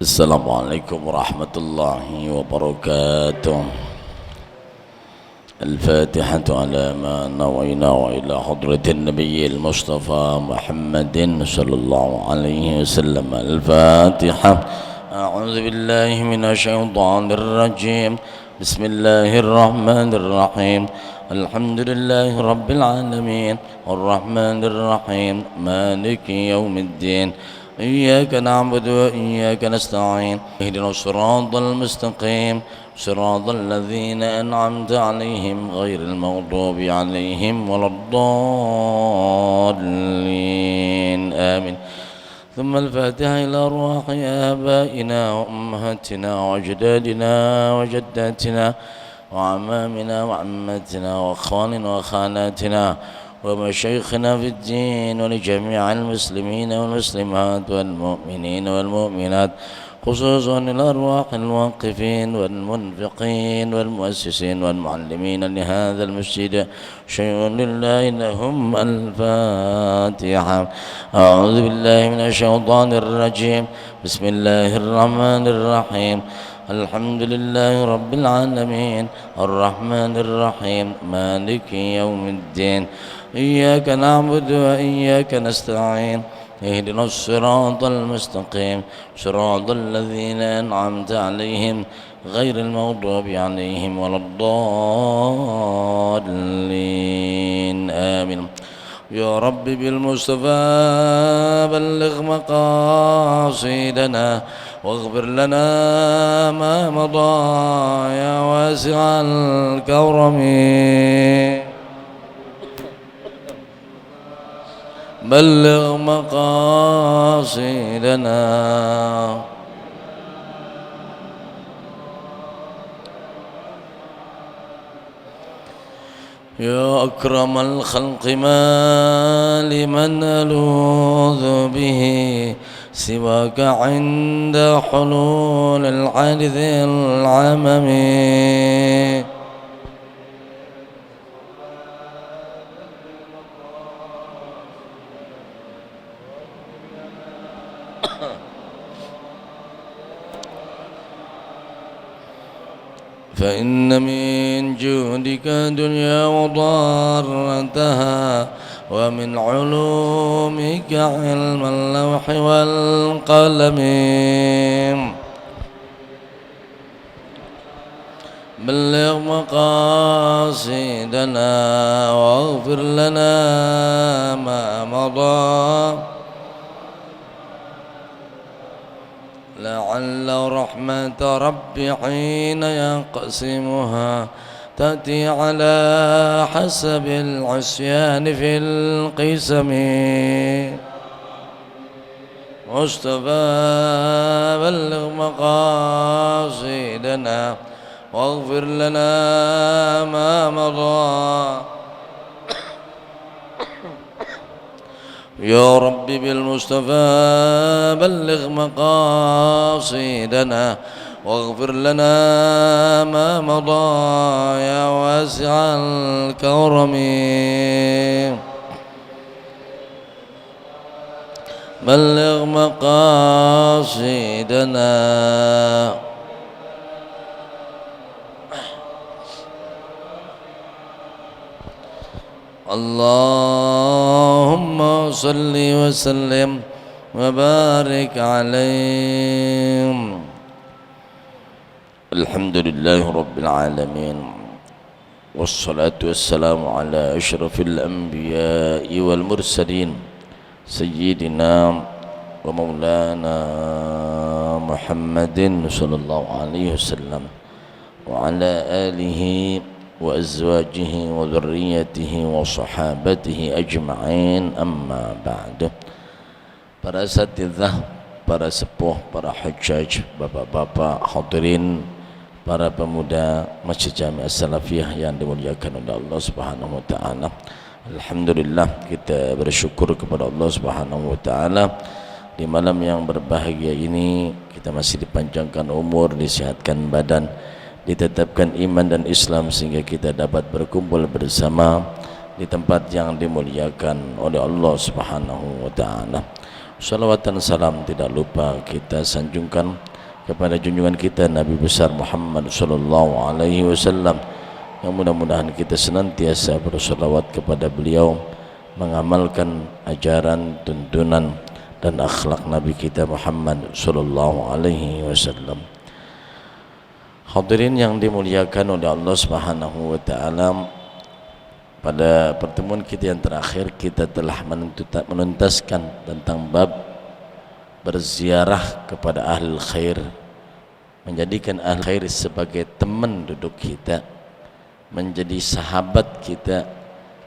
السلام عليكم ورحمة الله وبركاته. الفاتحة على ما نوينا وإلى حضرة النبي المصطفى محمد صلى الله عليه وسلم. الفاتحة. أعوذ بالله من الشيطان الرجيم. بسم الله الرحمن الرحيم. الحمد لله رب العالمين الرحمن الرحيم مالك يوم الدين. إياك نعبد وإياك نستعين. اهدنا الصراط المستقيم صراط الذين أنعمت عليهم غير المغضوب عليهم ولا الضالين آمين. ثم الفاتحة إلى أرواح آبائنا وأمهاتنا وأجدادنا وجداتنا وعمامنا وعماتنا وأخواننا وخالاتنا ومشايخنا في الدين ولجميع المسلمين والمسلمات والمؤمنين والمؤمنات، خصوصا الأرواح الواقفين والمنفقين والمؤسسين والمعلمين لهذا المسجد. شيء لله لهم. الفاتحة. أعوذ بالله من الشيطان الرجيم. بسم الله الرحمن الرحيم. الحمد لله رب العالمين الرحمن الرحيم مالك يوم الدين. إياك نعبد وإياك نستعين. اهدنا الصراط المستقيم صراط الذين أنعمت عليهم غير المغضوب عليهم ولا الضالين آمين. يا رب بالمصطفى بلغ مقاصدنا واغفر لنا ما مضى يا واسع الكرم. بلغ مقاصدنا يا أكرم الخلق، ما لمن ألوذ به سواك عند حلول الحادث العمم. فإن من جودك دنيا وضارتها، ومن علومك علم اللوح والقلم. بلغ مقاصدنا واغفر لنا ما مضى، لعل رحمة ربي حين يقسمها تأتي على حسب العصيان في القسم. مصطفى بلغ مقاصدنا واغفر لنا ما مضى. يا رب بالمصطفى بلغ مقاصدنا واغفر لنا ما مضى يا واسع الكرم. بلغ مقاصدنا. اللهم صل وسلم وبارك عليه. الحمد لله رب العالمين، والصلاة والسلام على أشرف الأنبياء والمرسلين سيدنا ومولانا محمد صلى الله عليه وسلم وعلى آله وأزواجه وذريته وصحابته أجمعين. أما بعد. Para asatidzah, para sepuh, para hujjaj, bapak-bapak, hadirin, para pemuda Masjid Jami' As-Salafiyah yang dimuliakan oleh Allah Subhanahu wa taala. Alhamdulillah, kita bersyukur kepada Allah Subhanahu wa taala di malam yang berbahagia ini kita masih dipanjangkan umur, disihatkan badan, ditetapkan iman dan Islam sehingga kita dapat berkumpul bersama di tempat yang dimuliakan oleh Allah Subhanahu wa taala. Salawat dan salam tidak lupa kita sanjungkan kepada junjungan kita Nabi besar Muhammad sallallahu alaihi wasallam, yang mudah-mudahan kita senantiasa berselawat kepada beliau, mengamalkan ajaran, tuntunan dan akhlak Nabi kita Muhammad sallallahu alaihi wasallam. Hadirin yang dimuliakan oleh Allah Subhanahu wa taala, pada pertemuan kita yang terakhir kita telah menuntaskan tentang bab berziarah kepada ahli khair, menjadikan ahli khair sebagai teman duduk kita, menjadi sahabat kita,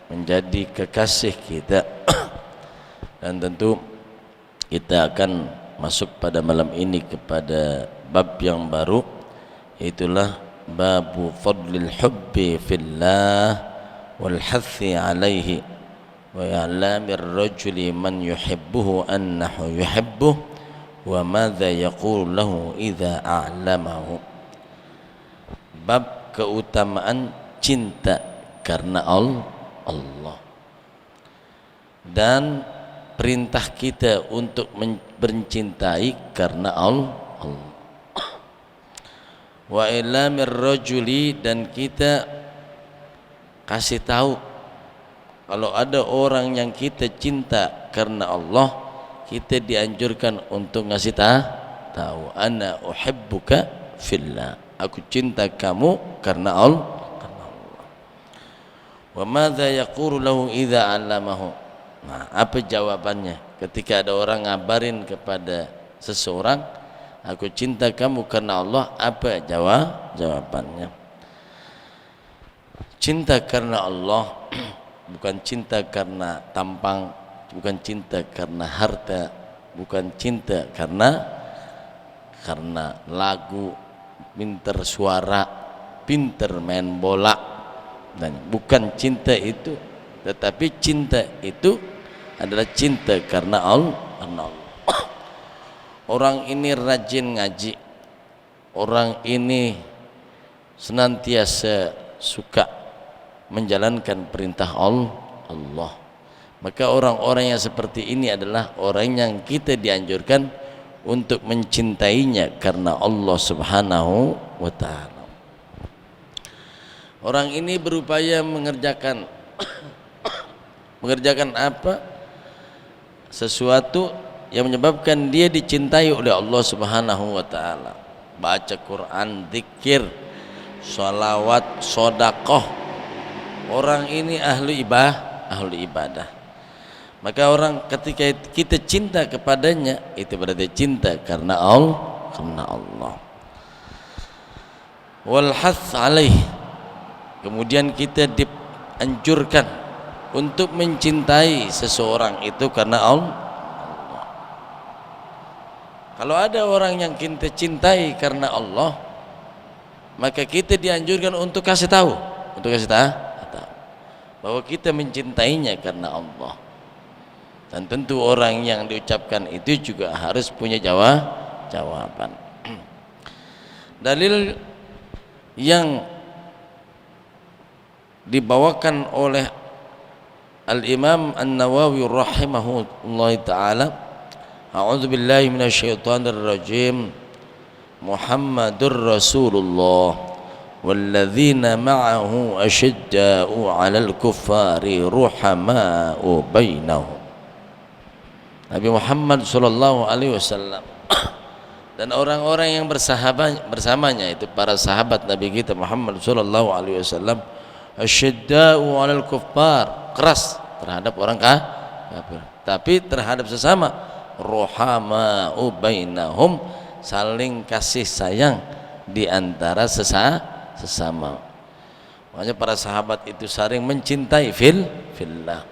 menjadi kekasih kita. Dan tentu kita akan masuk pada malam ini kepada bab yang baru, itulah babu fadlil hubbi fillah wal hathi alaihi wa i'lamir rajuli man yuhibbuhu annahu yuhibbuhu wa madza yaqulu lahu idza a'lamahu. Bab keutamaan cinta karena Allah dan perintah kita untuk mencintai karena Allah. Wa i'lamir rajuli, dan kita kasih tahu kalau ada orang yang kita cinta karena Allah, kita dianjurkan untuk ngasih tahu, ana uhibbuka fillah, aku cinta kamu karena Allah. Wa madza yaqulu lahu idza 'allamahu. Nah, apa jawabannya ketika ada orang ngabarin kepada seseorang, aku cinta kamu karena Allah? Apa jawabannya? Cinta karena Allah bukan cinta karena tampang, bukan cinta karena harta, bukan cinta karena lagu, pinter suara, pinter main bola, dan bukan cinta itu, tetapi cinta itu adalah cinta karena Allah. Orang ini rajin ngaji, orang ini senantiasa suka menjalankan perintah Allah, maka orang-orang yang seperti ini adalah orang yang kita dianjurkan untuk mencintainya karena Allah Subhanahu wa ta'ala. Orang ini berupaya mengerjakan apa? Sesuatu yang menyebabkan dia dicintai oleh Allah Subhanahu wa ta'ala. Baca Quran, zikir, sholawat, sodakoh. Orang ini ahli ibadah. Maka orang ketika kita cinta kepadanya, itu berarti cinta karena Allah. Wal hath alaih, kemudian kita dianjurkan untuk mencintai seseorang itu karena Allah. Kalau ada orang yang kita cintai karena Allah, maka kita dianjurkan untuk kasih tahu, bahwa kita mencintainya karena Allah. Dan tentu orang yang diucapkan itu juga harus punya jawaban. Dalil yang dibawakan oleh Al-Imam An-Nawawi rahimahullah ta'ala, a'udzu billahi minasyaitonir rajim, Muhammadur Rasulullah walladzina ma'ahu asyidda'u 'alal kuffari ruhama'u bainahum. Nabi Muhammad sallallahu alaihi wasallam dan orang-orang yang bersamanya, itu para sahabat Nabi kita Muhammad sallallahu alaihi wasallam, asyidda'u 'alal kuffar, keras terhadap orang kafir, tapi terhadap sesama ruhama'u bainahum, saling kasih sayang di antara sesama. Makanya para sahabat itu saling mencintai fillah.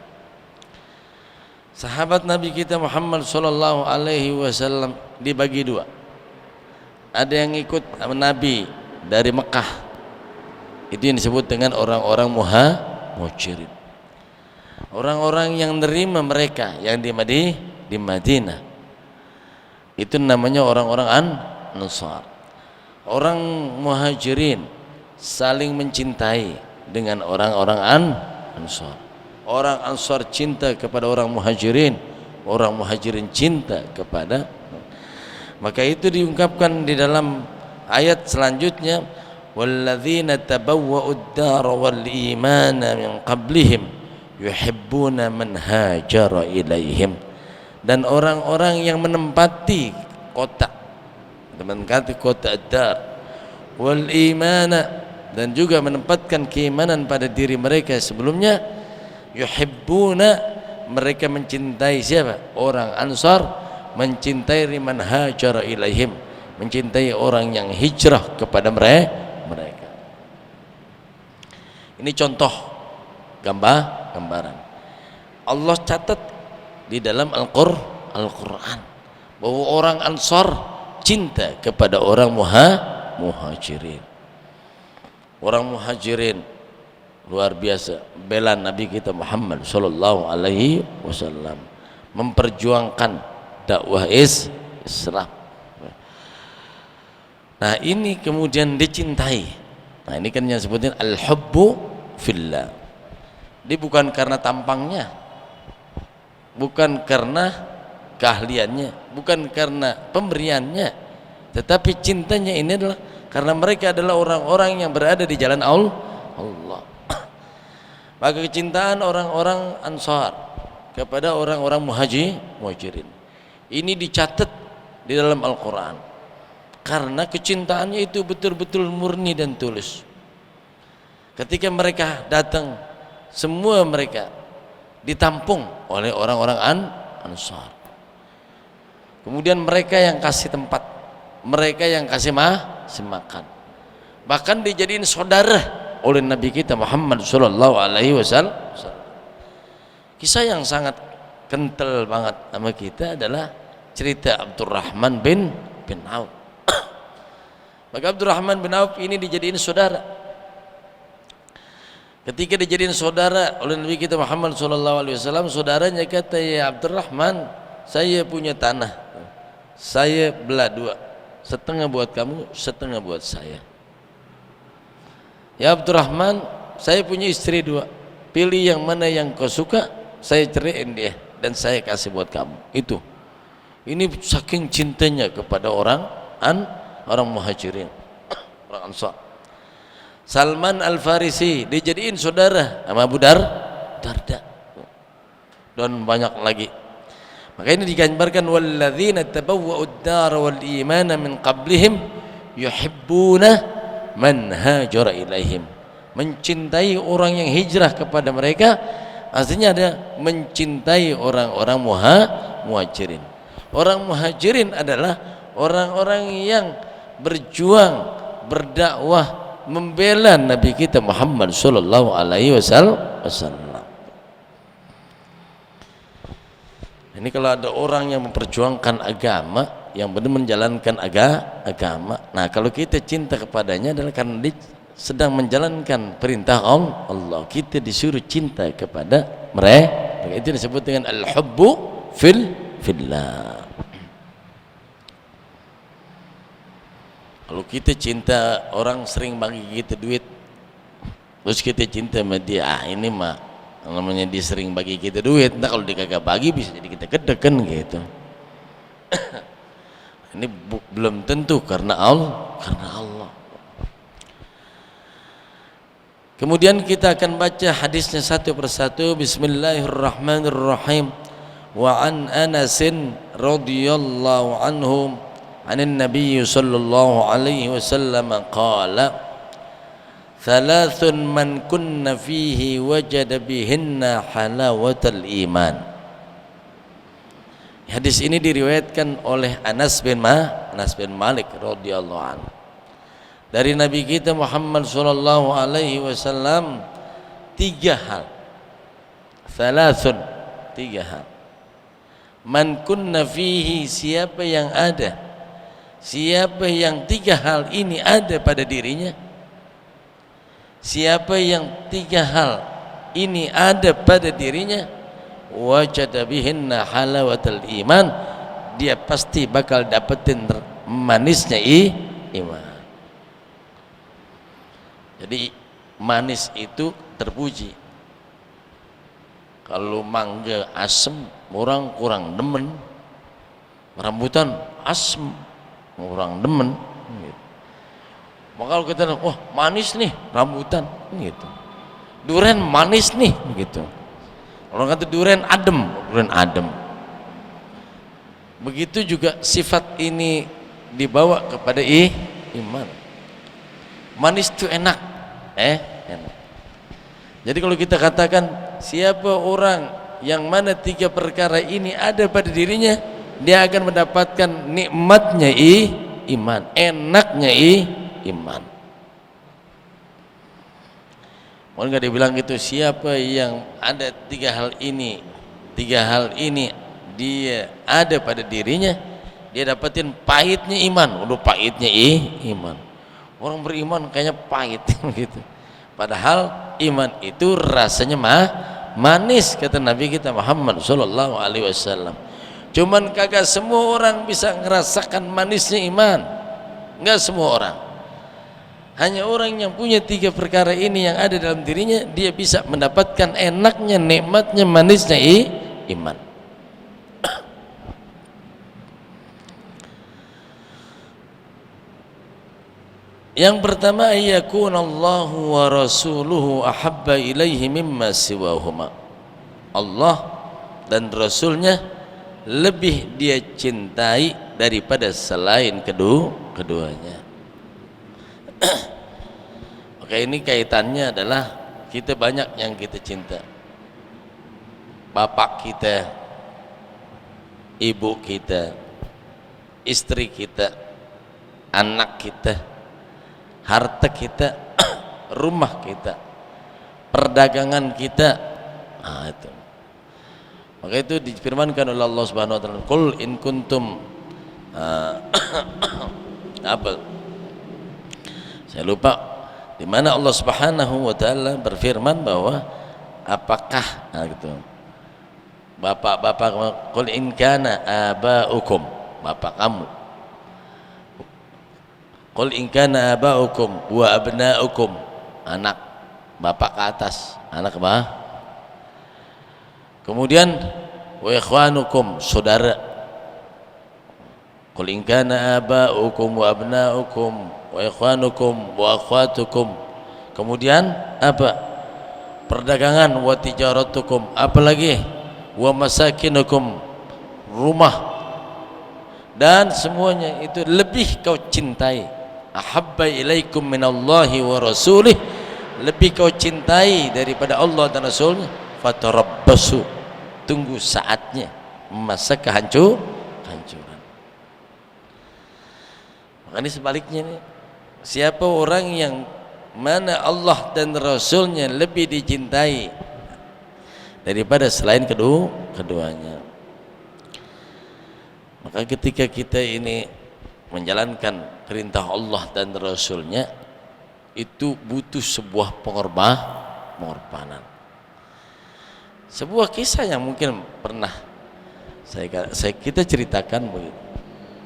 Sahabat Nabi kita Muhammad sallallahu alaihi wasallam dibagi dua. Ada yang ikut Nabi dari Mekah, itu yang disebut dengan orang-orang muhajirin. Orang-orang yang nerima mereka yang di Madinah, itu namanya orang-orang Ansar. Orang muhajirin saling mencintai dengan orang-orang Ansar. Orang Ansar cinta kepada orang muhajirin cinta kepada Maka itu diungkapkan di dalam ayat selanjutnya, walladzina tabawwa'ud dar wal imana min qablihim yuhibbuna man hajara ilaihim. Dan orang-orang yang menempati kota, dar wal imana, dan juga menempatkan keimanan pada diri mereka sebelumnya, yuhibbuna, mereka mencintai siapa? Orang Ansar mencintai man hajara ilaihim, mencintai orang yang hijrah kepada mereka. Ini contoh gambaran. Allah catat di dalam Al-Quran bahwa orang Ansar cinta kepada orang muhajirin. Orang muhajirin luar biasa bela Nabi kita Muhammad sallallahu alaihi wasallam, memperjuangkan dakwah Islam. Nah, ini kemudian dicintai. Nah, ini kan yang sebutin al-hubbu fillah. Dia bukan karena tampangnya, bukan karena keahliannya, bukan karena pemberiannya, tetapi cintanya ini adalah karena mereka adalah orang-orang yang berada di jalan Allah. Maka kecintaan orang-orang Ansar kepada orang-orang muhajirin ini dicatat di dalam Al-Quran, karena kecintaannya itu betul-betul murni dan tulus. Ketika mereka datang, semua mereka ditampung oleh orang-orang Ansar. Kemudian mereka yang kasih tempat, mereka yang kasih makan, bahkan dijadiin saudara oleh Nabi kita Muhammad sallallahu alaihi wasallam. Kisah yang sangat kental banget sama kita adalah cerita Abdurrahman bin Auf. Maka Abdurrahman bin Auf ini dijadiin saudara. Ketika dijadiin saudara oleh Nabi kita Muhammad sallallahu alaihi wasallam, saudaranya kata, ya Abdurrahman, saya punya tanah, saya belah dua, setengah buat kamu, setengah buat saya. Ya Abdurrahman, saya punya istri dua, pilih yang mana yang kau suka, saya ceraiin dia dan saya kasih buat kamu. Itu, ini saking cintanya kepada orang muhajirin, orang Ansar. Salman Al-Farisi dijadiin saudara sama Abu Darda, dan banyak lagi. Maka ini digambarkan, walladzina tabawwa'ud dar wal imana min qablihim yuhibbuna man hajara ilaihim, mencintai orang yang hijrah kepada mereka. Artinya ada mencintai orang-orang muhajirin. Orang muhajirin adalah orang-orang yang berjuang, berdakwah, membela Nabi kita Muhammad sallallahu alaihi wasallam. Ini kalau ada orang yang memperjuangkan agama, yang benar menjalankan agama, nah kalau kita cinta kepadanya adalah karena dia sedang menjalankan perintah Allah. Kita disuruh cinta kepada mereka. Itu disebut dengan al-hubbu fillah. Kalau kita cinta orang sering bagi kita duit, terus kita cinta sama dia, ini mah namanya dia sering bagi kita duit. Nah kalau dia kagak bagi bisa jadi kita gedek kan gitu. Ini belum tentu karena Allah. Kemudian kita akan baca hadisnya satu persatu. Bismillahirrahmanirrahim. Wa an Anasin radhiyallahu anhum anin Nabi sallallahu alaihi wasallam qala, thalathun man kunna fihi wajada bihinna halawatal iman. Hadis ini diriwayatkan oleh Anas bin Malik radhiyallahu anhu dari Nabi kita Muhammad sallallahu alaihi wasallam, tiga hal. Thalathun, tiga hal. Man kunna fihi, siapa yang ada, siapa yang tiga hal ini ada pada dirinya, siapa yang tiga hal ini ada pada dirinya, wajada bihinna halawatal iman, dia pasti bakal dapetin manisnya iman. Jadi manis itu terpuji. Kalau mangga asem, orang kurang demen. Rambutan asem, orang demen gitu. Maka kalau kita wah manis nih rambutan gitu, durian manis nih gitu, orang kata durian adem. Begitu juga sifat ini dibawa kepada iman. Manis itu enak, enak. Jadi kalau kita katakan siapa orang yang mana 3 perkara ini ada pada dirinya, dia akan mendapatkan nikmatnya iman, enaknya iman. Mau nggak dibilang gitu, siapa yang ada 3 hal ini dia ada pada dirinya, dia dapatin pahitnya iman. Udah pahitnya iman. Orang beriman kayaknya pahit gitu. Padahal iman itu rasanya manis, kata Nabi kita Muhammad sallallahu alaihi wasallam. Cuman kagak semua orang bisa ngerasakan manisnya iman. Enggak semua orang. Hanya orang yang punya 3 perkara ini yang ada dalam dirinya, dia bisa mendapatkan enaknya, nikmatnya, manisnya iman. Yang pertama, ayakunallahu wa rasuluhu ahabba ilaihi mimma siwahuma. Allah dan Rasulnya lebih dia cintai daripada selain keduanya. Oke, ini kaitannya adalah kita banyak yang kita cinta. Bapak kita, ibu kita, istri kita, anak kita, harta kita, rumah kita, perdagangan kita. Nah, itu. Maka itu difirmankan oleh Allah Subhanahu wa taala, "Qul in kuntum" apa? Saya lupa di mana Allah Subhanahu wa taala berfirman bahwa apakah gitu. Bapak-bapak, qul in kana aba'ukum, bapak kamu. Qul in kana aba'ukum wa abna'ukum, anak bapak ke atas, anak ke bawah. Kemudian wa ikhwanukum, saudara. Qul in kana aba'ukum wa abna'ukum wa ikhwanukum wa akhwatukum. Kemudian apa? Perdagangan, wa tijaratukum, apalagi wa masakinukum, rumah, dan semuanya itu lebih kau cintai. Ahabba ilaikum minallahi wa rasulih, lebih kau cintai daripada Allah dan Rasulnya. Fatarabbasu, tunggu saatnya masa kehancuran. Makanya sebaliknya nih, siapa orang yang mana Allah dan Rasulnya lebih dicintai daripada selain keduanya, maka ketika kita ini menjalankan perintah Allah dan Rasulnya, itu butuh sebuah pengorbanan. Sebuah kisah yang mungkin pernah kita ceritakan begitu.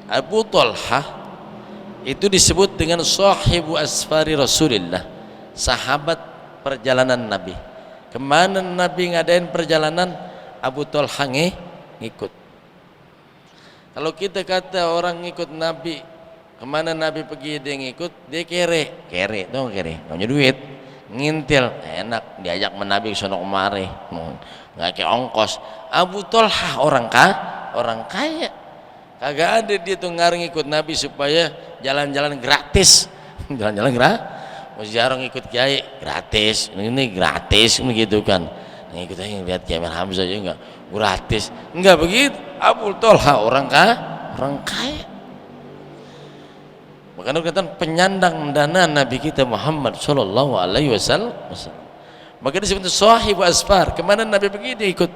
Abu Talhah itu disebut dengan sahibu asfari Rasulillah, sahabat perjalanan Nabi. Kemana Nabi ngadain perjalanan, Abu Talhah ngikut. Kalau kita kata orang ngikut Nabi, kemana Nabi pergi dia ngikut, dia kere, tau kere, punya duit, ngintil, enak, diajak menabi sono kemari, nggak kayak ongkos. Abu Talhah orang kaya, kagak ada dia tuh ngikut Nabi supaya jalan-jalan gratis, jalan-jalan gratis. Mau ziarah ngikut kiai gratis, ini gratis begitu kan. Ngikut aja lihat Kiai Hamzah aja enggak begitu. Abu Talhah orang kaya. Makanya kata penyandang dana Nabi kita Muhammad sallallahu alaihi wasallam. Maka disebut sahibu asfar, kemana Nabi pergi dia ikut.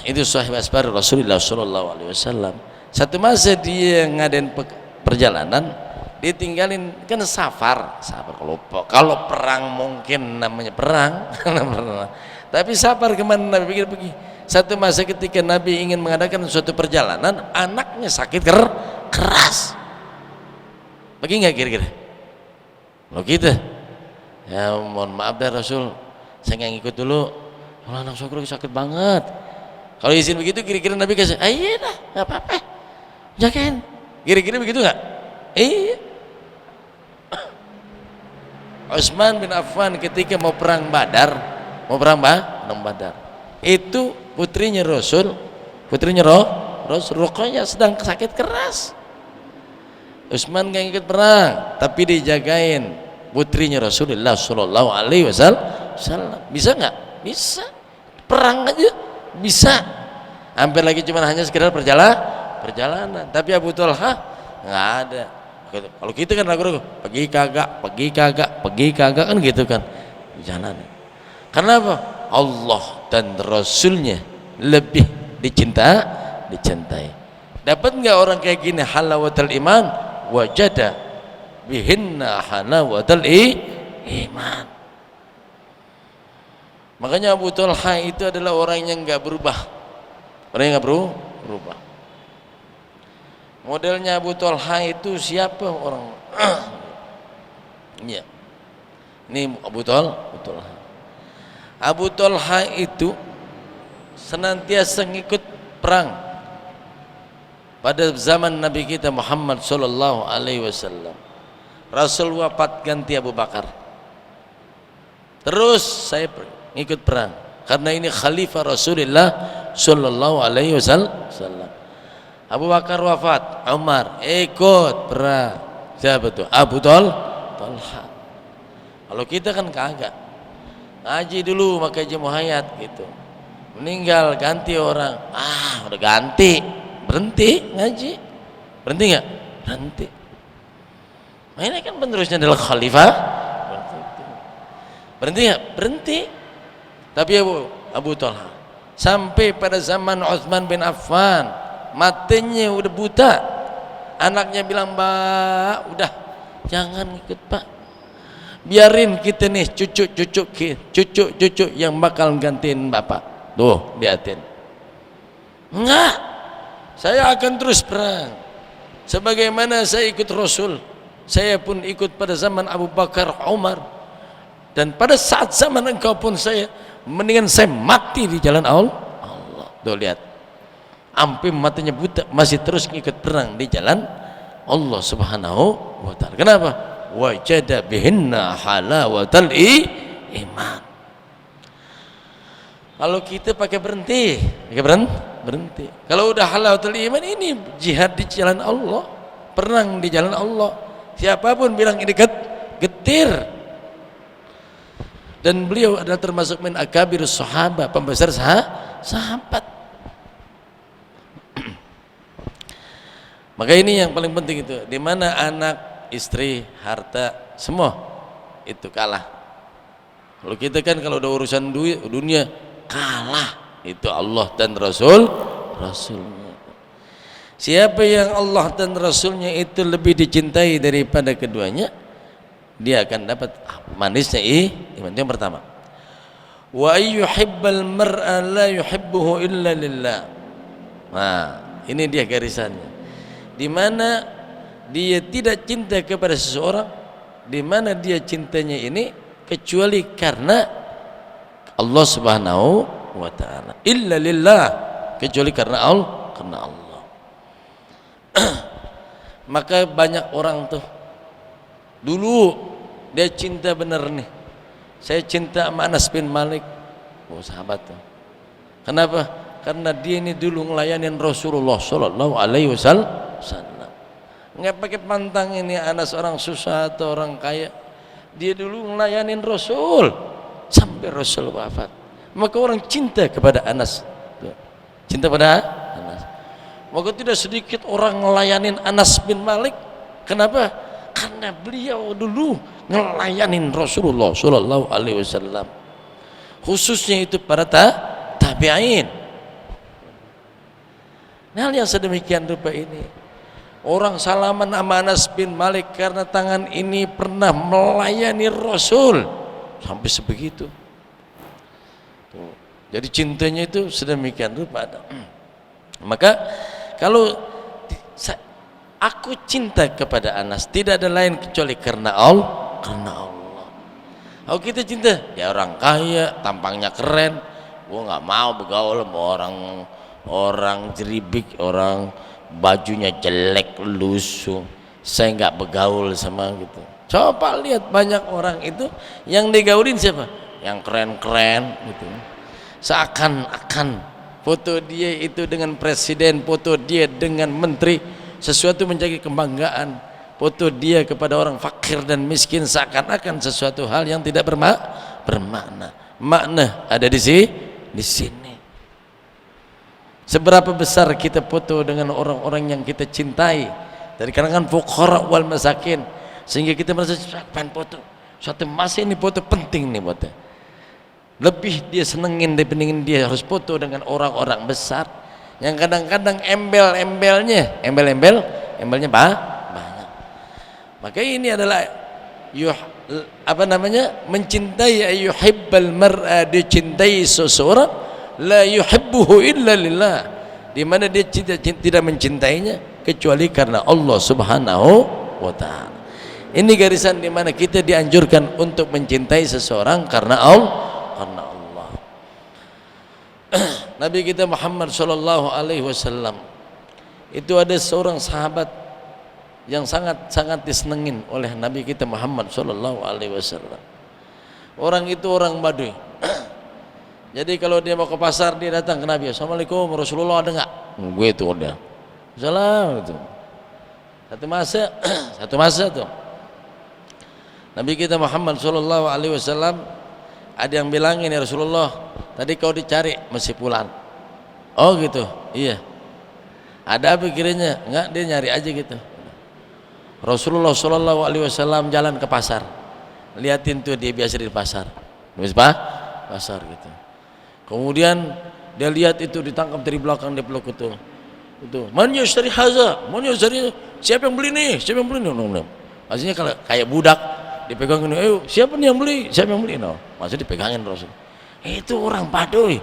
Itu sahibu asfar Rasulullah sallallahu alaihi wasallam. Satu masa dia ngadain perjalanan, dia tinggalin kan safar kalau perang mungkin namanya perang tapi safar kemana Nabi pergi. Satu masa ketika Nabi ingin mengadakan suatu perjalanan, anaknya sakit keras, pergi nggak kira-kira? Lo kita ya mohon maaf deh Rasul, saya nggak ngikut dulu, kalau anak syukur sakit banget, Kalau izin begitu kira-kira Nabi kasih, iya dah, nggak apa-apa, jagain. Kira-kira begitu nggak? Iya. Utsman bin Affan ketika mau perang Badar, itu putrinya Rasul, Rasul Ruqayyah sedang sakit keras. Utsman nggak ikut perang, tapi dijagain putrinya Rasulullah Shallallahu Alaihi Wasallam. Bisa nggak? Bisa. Perang aja bisa. Hampir lagi cuma hanya sekedar perjalanan. Tapi Abu Talha nggak ada. Kalau kita kan ragu-ragu, pergi kagak kan gitu kan, jalan. Karena apa? Allah dan Rasulnya lebih dicintai. Dapat nggak orang kayak gini halawatul iman? Wajada bihinna halawatul iman. Makanya Abu Talha itu adalah orang yang nggak berubah, orang yang nggak berubah. Modelnya Abu Talha itu siapa orang? Ya. Ini Abu Talha. Abu Talha itu senantiasa ngikut perang pada zaman Nabi kita Muhammad sallallahu alaihi wasallam. Rasul wafat ganti Abu Bakar. Terus saya ngikut perang karena ini khalifah Rasulullah sallallahu alaihi wasallam. Abu Bakar wafat, Umar ikut perang. Siapa tuh? Abu Talha. Kalau kita kan kagak. Ngaji dulu pakai Haji Muhayyad gitu. Meninggal ganti orang. Udah ganti. Berhenti ngaji. Berhenti enggak? Berhenti. Nah, ini kan penerusnya adalah khalifah. Berhenti enggak? Berhenti. Tapi Abu Talha sampai pada zaman Utsman bin Affan matanya udah buta, anaknya bilang, Mbak udah jangan ikut Pak, biarin kita nih cucu yang bakal gantiin Bapak. Tuh liatin, enggak, saya akan terus perang sebagaimana saya ikut Rasul. Saya pun ikut pada zaman Abu Bakar, Umar, dan pada saat zaman engkau pun saya mendingan saya mati di jalan Allah. Tuh lihat, sampai matanya buta masih terus ngikut perang di jalan Allah Subhanahu wa taala. Kenapa? Wajada bihinna halawatal iman. Kalau kita pakai berhenti. Kalau udah halawatul iman, ini jihad di jalan Allah, perang di jalan Allah. Siapapun bilang ini getir. Dan beliau adalah termasuk min akabirus sahabat, pembesar sahabat. Maka ini yang paling penting itu, di mana anak, istri, harta, semua itu kalah. Kalau kita kan kalau udah urusan dunia kalah, itu Allah dan Rasulnya. Siapa yang Allah dan Rasulnya itu lebih dicintai daripada keduanya, dia akan dapat manisnya iman. Yang pertama, wa ayyuhibbal mar'a la yuhibbuhu illa lillah. Nah, ini dia garisannya. Di mana dia tidak cinta kepada seseorang, di mana dia cintanya ini kecuali karena Allah Subhanahu wa taala. Illa lillah, kecuali karena Allah. Maka banyak orang tuh dulu dia cinta bener nih. Saya cinta sama Anas bin Malik. Oh, sahabat tuh. Kenapa? Karena dia ini dulu ngelayanin Rasulullah sallallahu alaihi wasallam. Nggak pakai pantang ini Anas orang susah atau orang kaya, dia dulu ngelayanin Rasul sampai Rasul wafat. Maka orang cinta kepada Anas, cinta pada Anas. Maka tidak sedikit orang ngelayanin Anas bin Malik. Kenapa? Karena beliau dulu ngelayanin Rasulullah sallallahu alaihi wasallam, khususnya itu para tabi'in. Hal yang sedemikian rupa ini, orang salaman sama Anas bin Malik karena tangan ini pernah melayani Rasul sampai sebegitu. Tuh. Jadi cintanya itu sedemikian rupa. Maka kalau aku cinta kepada Anas, tidak ada lain kecuali karena Allah. Kalau kita cinta, ya orang kaya, tampangnya keren, Gua nggak mau bergaul sama orang jeribik, orang bajunya jelek lusuh. Saya nggak bergaul sama gitu. Coba lihat banyak orang itu yang digaulin siapa? Yang keren-keren gitu. Seakan-akan foto dia itu dengan presiden, foto dia dengan menteri, sesuatu menjadi kebanggaan. Foto dia kepada orang fakir dan miskin seakan-akan sesuatu hal yang tidak bermakna. Makna ada di sini. Seberapa besar kita foto dengan orang-orang yang kita cintai dari kalangan fuqara wal masakin, sehingga kita merasa pengen foto. Suatu masa ini foto penting nih foto. Lebih dia senengin dibandingin dia harus foto dengan orang-orang besar yang kadang-kadang embelnya banyak. Maka ini adalah mencintai, yuhibbal mar'a, dicintai seseorang la yuhibbuhu illa lillah, di mana dia tidak mencintainya kecuali karena Allah Subhanahu wa taala. Ini garisan di mana kita dianjurkan untuk mencintai seseorang karena Allah. Nabi kita Muhammad sallallahu alaihi wasallam itu ada seorang sahabat yang sangat disenengin oleh Nabi kita Muhammad sallallahu alaihi wasallam. Orang itu orang Baduy. Jadi kalau dia mau ke pasar, dia datang ke Nabi, "Assalamualaikum Rasulullah, ada enggak?" Gue itu udah. Salam itu. Satu masa tuh. Nabi kita Muhammad sallallahu alaihi wasallam ada yang bilangin, "Ya Rasulullah, tadi kau dicari masih pulang." Oh gitu. Iya. Ada apa kiranya? Enggak, dia nyari aja gitu. Rasulullah sallallahu alaihi wasallam jalan ke pasar. Liatin tuh dia biasa di pasar. Habis pasar gitu. Kemudian dia lihat itu ditangkap dari belakang, dia peluk itu. Man yashtari haza? Man yashtari? Siapa yang beli nih? Siapa yang beli nih? No. Maksudnya kalau kayak budak dipegangin, siapa nih yang beli? Siapa yang beli? No. Maksudnya dipegangin Rasul. Itu orang Baduy.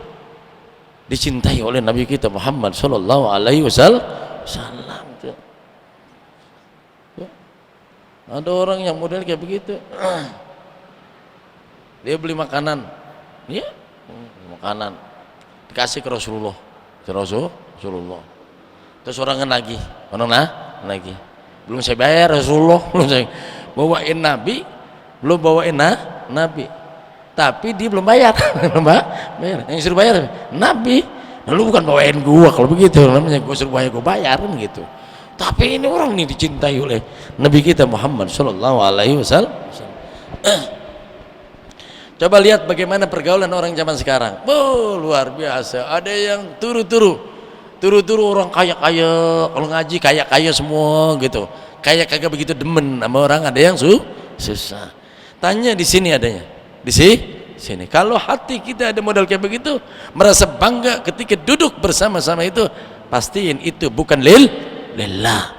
Dicintai oleh Nabi kita Muhammad sallallahu alaihi wasallam. Ada orang yang model kayak begitu. Dia beli makanan, ya, makanan dikasih ke Rasulullah, Rasulullah. Terus orang lagi, belum saya bayar Rasulullah, belum saya bawain Nabi, tapi dia belum bayar, Yang suruh bayar Nabi, lalu bukan bawain gua kalau begitu, namanya gua suruh bayar kan gitu. Tapi ini orang nih dicintai oleh Nabi kita Muhammad sallallahu alaihi wasallam. Coba lihat bagaimana pergaulan orang zaman sekarang. Luar biasa. Ada yang turu-turu orang kaya-kaya, kalau ngaji kaya-kaya semua gitu. Kayak kagak begitu demen sama orang, ada yang susah. Tanya di sini adanya. Di sini. Kalau hati kita ada modal kayak begitu, merasa bangga ketika duduk bersama-sama itu, pastiin itu bukan lillah.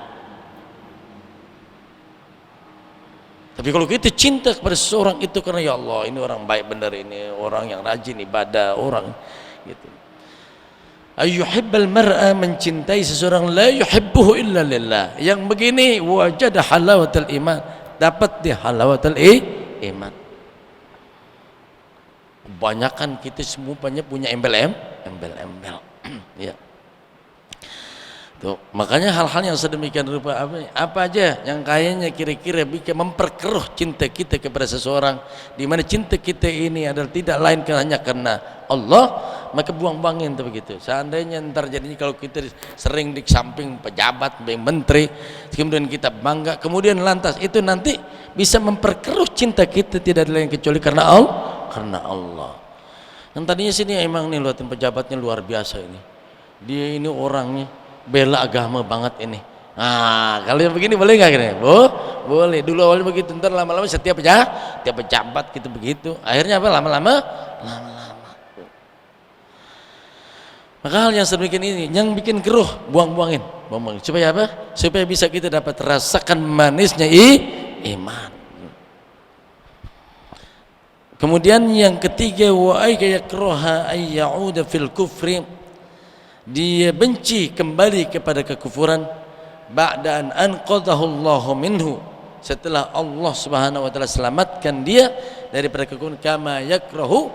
Tapi kalau kita cinta kepada seseorang itu karena ya Allah, ini orang baik benar, ini orang yang rajin ibadah, orang gitu. Ayyuhibbal mar'a, mencintai seseorang la yuhibbuhu illa lillah. Yang begini wajada halawatul iman, dapat dia halawatul iman. Kebanyakan kita semua punya embel-embel. Ya. Tuh, makanya hal-hal yang sedemikian rupa apa aja yang kayaknya kira-kira bisa memperkeruh cinta kita kepada seseorang, di mana cinta kita ini adalah tidak lain hanya karena Allah, maka buang-buangin tuh begitu. Seandainya ntar jadinya kalau kita sering di samping pejabat, menteri, kemudian kita bangga, kemudian lantas itu nanti bisa memperkeruh cinta kita tidak lain kecuali karena Allah. Yang tadinya sini emang nih lihatin pejabatnya luar biasa ini. Dia ini orangnya bela agama banget ini. Nah, kalau yang begini boleh nggak kira? Boleh. Dulu awalnya begitu, ntar lama-lama setiap pejabat gitu begitu. Akhirnya apa? Lama-lama. Maka hal yang sedemikian ini yang bikin keruh, buang-buangin. Supaya apa? Supaya bisa kita dapat rasakan manisnya iman. Kemudian yang ketiga, wa ayyakraha ayyauda fil kufri, dia benci kembali kepada kekufuran ba'da an anqadhahu Allahu minhu, setelah Allah Subhanahu wa taala selamatkan dia daripada kekufuran, kama yakrahu,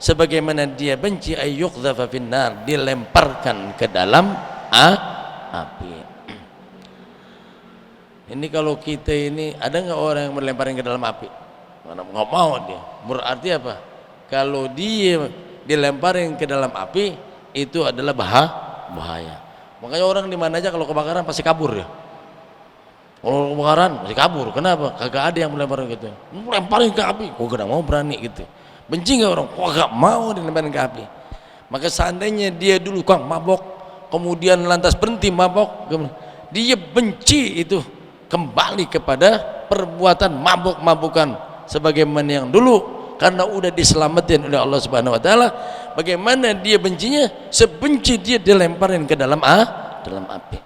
sebagaimana dia benci ayyuqdhafa finnar, dilemparkan ke dalam api. Ini kalau kita ini, ada nggak orang yang melemparin ke dalam api? Nggak mau dia. Berarti apa? Kalau dia dilemparin ke dalam api, itu adalah bahaya. Makanya orang di mana aja kalau kebakaran pasti kabur ya. Kalau kebakaran pasti kabur. Kenapa? Kagak ada yang melemparin gitu. Lemparin ke api, kok gak mau berani gitu. Benci nggak orang? Kok gak mau dilemparin ke api. Maka seandainya dia dulu kang mabok, kemudian lantas berhenti mabok, dia benci itu kembali kepada perbuatan mabuk-mabukan sebagaimana yang dulu, karena udah diselamatin oleh Allah Subhanahu wa taala. Bagaimana dia bencinya? Sebenci dia dilemparin ke dalam api.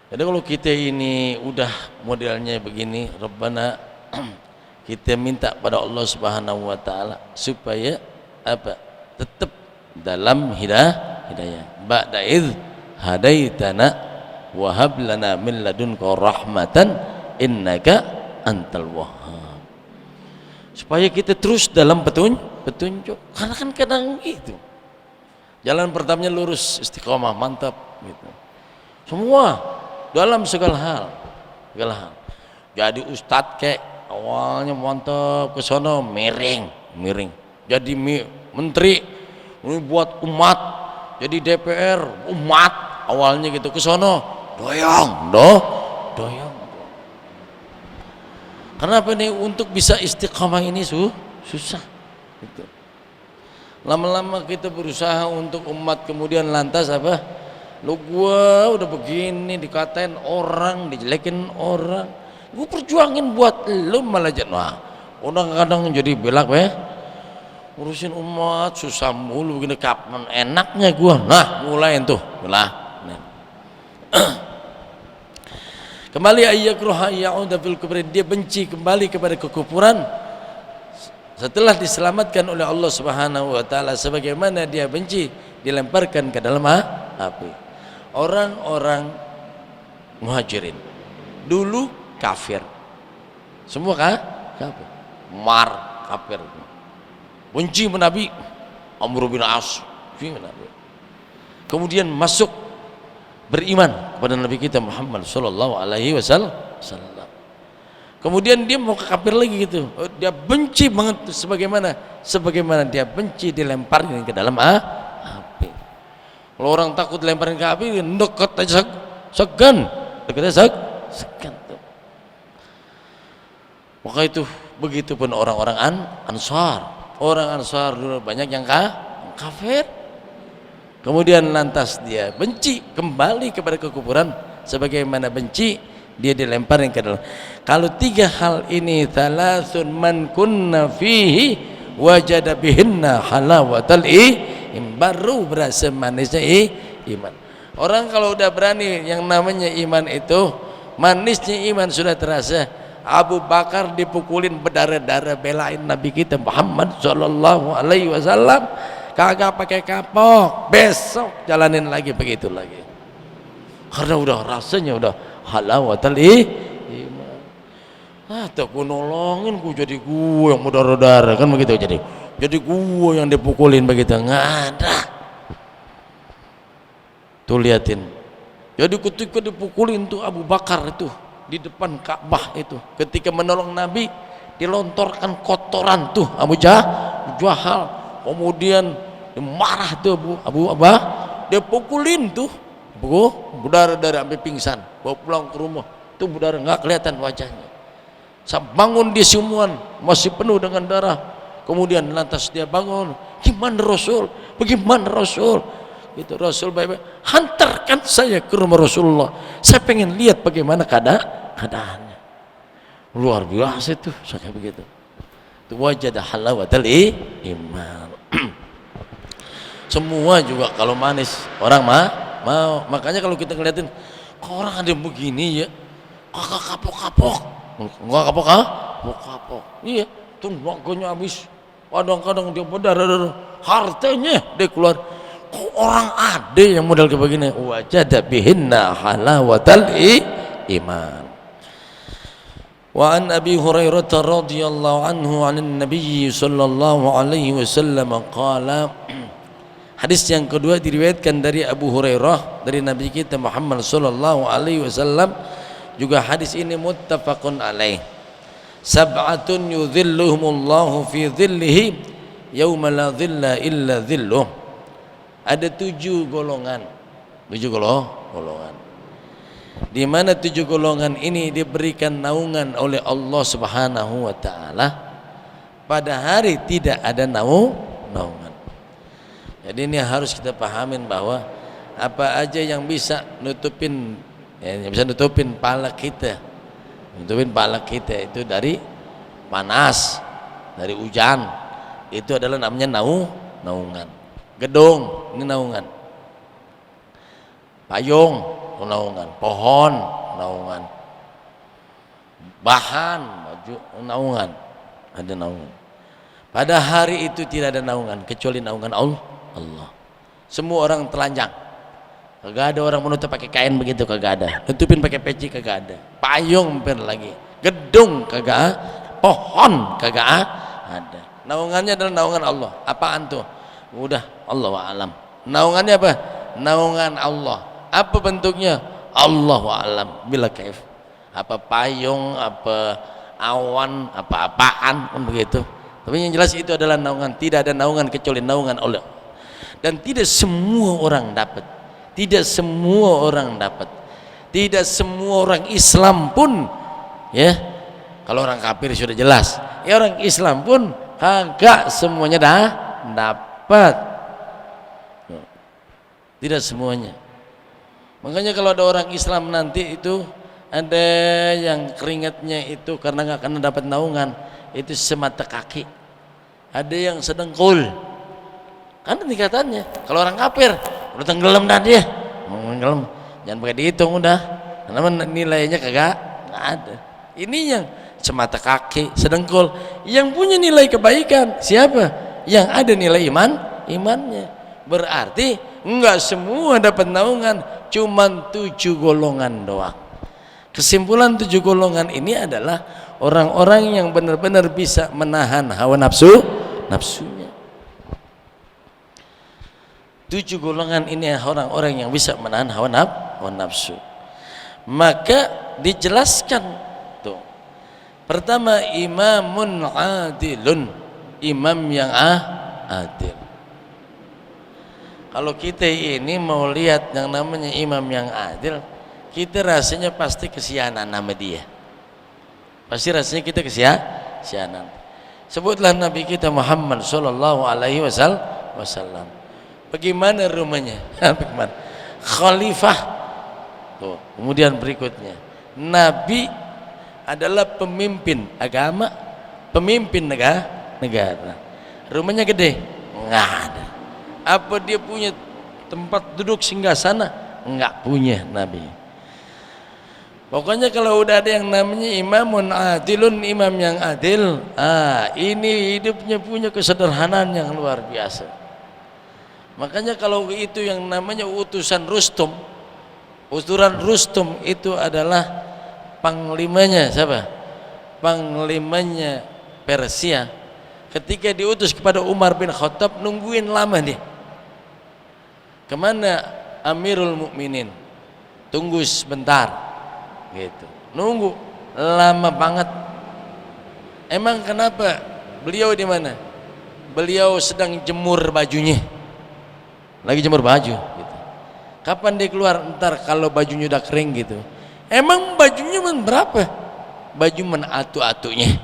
Jadi kalau kita ini udah modelnya begini, Rabbana, kita minta pada Allah Subhanahu wa taala supaya apa? Tetap dalam hidayah. Ba'da idz hadaitana wa hab lana min ladunka rahmatan innaka antal wahhab. Supaya kita terus dalam petunjuk. Karena kan kadang gitu. Jalan pertamanya lurus, istiqomah, mantap gitu. Semua dalam segala hal. Jadi ustadz kayak awalnya mantap, ke sono miring. Jadi menteri ini buat umat, jadi DPR umat awalnya gitu, ke sono doyong. Kenapa nih? Untuk bisa istiqamah ini susah gitu. Lama-lama kita berusaha untuk umat, kemudian lantas apa? Lu gua udah begini dikatain orang, dijelekin orang, gua perjuangin buat lu malah wah, udah kadang jadi belak urusin umat susah mulu begini, kapan enaknya gua. Nah mulai tuh belah. Kembali ayyakruha ya'uda fil kubri, dia benci kembali kepada kekufuran setelah diselamatkan oleh Allah Subhanahu wa taala, sebagaimana dia benci dilemparkan ke dalam api. Orang-orang muhajirin dulu kafir, semua kafir, kafir, benci Nabi, Amr bin As, kemudian masuk beriman kepada Nabi kita Muhammad sallallahu alaihi wasallam. Kemudian dia mau ke kafir lagi gitu, dia benci banget, sebagaimana dia benci dilemparin ke dalam api. Kalau orang takut lemparin ke api, dekat aja segan tuh. Maka itu begitu pun orang-orang Ansar. Orang Ansar dulu banyak yang kafir. Kemudian lantas dia benci kembali kepada kekufuran, sebagaimana benci dia dilemparin ke dalam. Kalau tiga hal ini, thalathun man kunna fihi wajada bihinna halawatal baru berasa manisnya iman. Orang kalau udah berani yang namanya iman itu, manisnya iman sudah terasa. Abu Bakar dipukulin berdarah-darah belain Nabi kita Muhammad sallallahu alaihi wasallam, kagak pakai kapok, besok jalanin lagi begitu lagi, karena udah rasanya udah halawatal iman. Tak ku nolongin, ku jadi gua yang berdarah-darah kan begitu, jadi gua yang dipukulin begitu, nggak ada. Tuh liatin, jadi ketika dipukulin tuh Abu Bakar itu di depan Ka'bah itu, ketika menolong Nabi dilontorkan kotoran tuh Abu Jahal, kemudian marah tuh Abu Abah, dia pukulin tuh berdarah-darah sampai pingsan, bawa pulang ke rumah tuh berdarah, nggak kelihatan wajahnya. Bangun di sumuan masih penuh dengan darah. Kemudian lantas dia bangun, gimana Rasul? Bagaimana Rasul? Itu Rasul baik-baik, hantarkan saya ke rumah Rasulullah, saya pengen lihat bagaimana keadaannya. Luar biasa itu, saya begitu. Itu wajada halawatal iman. Semua juga kalau manis orang mau. Makanya kalau kita ngeliatin kok orang ada begini ya, kagak kapok-kapok. Enggak kapok. Iya, tuh waktunya habis. Kadang-kadang dia berdarah, hartanya dia keluar. Kok orang ada yang modal kayak begini? Wajada bihinna halawatal iman. Wa an Abi Hurairah radhiyallahu anhu 'anil Nabi sallallahu alaihi wasallam qala. Hadis yang kedua diriwayatkan dari Abu Hurairah dari Nabi kita Muhammad sallallahu alaihi wasallam, juga hadis ini muttafaqun alaih. Sab'atun yudhilluhumullahu fi dhillihi yauma la dhilla illa dhilluh. Ada 7 golongan. 7 golongan. Di mana 7 golongan ini diberikan naungan oleh Allah Subhanahu wa taala pada hari tidak ada naungan. Jadi ini harus kita pahamin bahwa apa aja yang bisa nutupin pala kita. Nutupin pala kita itu dari panas, dari hujan. Itu adalah namanya naungan. Gedung, ini naungan. Payung, naungan. Pohon, naungan. Bahan, baju, naungan. Ada naungan. Pada hari itu tidak ada naungan kecuali naungan Allah. Semua orang telanjang. Kagak ada orang menutup pakai kain begitu, kagak ada. Nutupin pakai peci, kagak ada. Payung lagi. Gedung kagak, pohon kagak ada. Naungannya adalah naungan Allah. Apaan tuh? Udah, Allahu a'lam. Naungannya apa? Naungan Allah. Apa bentuknya? Allahu a'lam. Bila kaif. Apa payung, apa awan, apa-apaan, kan begitu. Tapi yang jelas itu adalah naungan. Tidak ada naungan kecuali naungan Allah. Dan tidak semua orang dapat. Tidak semua orang dapat. Tidak semua orang Islam pun, ya. Kalau orang kafir sudah jelas. Ya, orang Islam pun kagak semuanya dapat. Tidak semuanya. Makanya kalau ada orang Islam nanti itu ada yang keringatnya itu karena nggak akan dapat naungan itu semata kaki, ada yang sedengkul, kan tingkatannya. Kalau orang kafir udah tenggelam dah dia, tenggelam, jangan pakai dihitung udah, karena nilainya kagak ada. Ini yang semata kaki, sedengkul, yang punya nilai kebaikan siapa? Yang ada nilai imannya. Berarti enggak semua dapat naungan, cuman 7 golongan doang. Kesimpulan 7 golongan ini adalah orang-orang yang benar-benar bisa menahan hawa nafsunya. 7 golongan ini orang-orang yang bisa menahan hawa nafsu. Maka dijelaskan tuh. Pertama, imamun adilun, imam yang adil. Kalau kita ini mau lihat yang namanya imam yang adil, kita rasanya pasti kesianan nama dia. Pasti rasanya kita kesianan. Sebutlah Nabi kita Muhammad sallallahu alaihi wasallam. Bagaimana rumahnya? Bagaimana? Khalifah. Tuh, kemudian berikutnya, Nabi adalah pemimpin agama, pemimpin negara. Rumahnya gede? Enggak ada. Apa dia punya tempat duduk singgasana? Enggak punya Nabi. Pokoknya kalau udah ada yang namanya imamun adilun, imam yang adil, ini hidupnya punya kesederhanaan yang luar biasa. Makanya kalau itu yang namanya utusan Rustum, itu adalah panglimanya siapa? Panglimanya Persia. Ketika diutus kepada Umar bin Khattab, nungguin lama dia. Kemana Amirul Mukminin? Tunggu sebentar, gitu. Nunggu lama banget. Emang kenapa? Beliau di mana? Beliau sedang jemur bajunya. Lagi jemur baju, gitu. Kapan dia keluar? Ntar kalau bajunya udah kering, gitu. Emang bajunya berapa? Baju menatu-atunya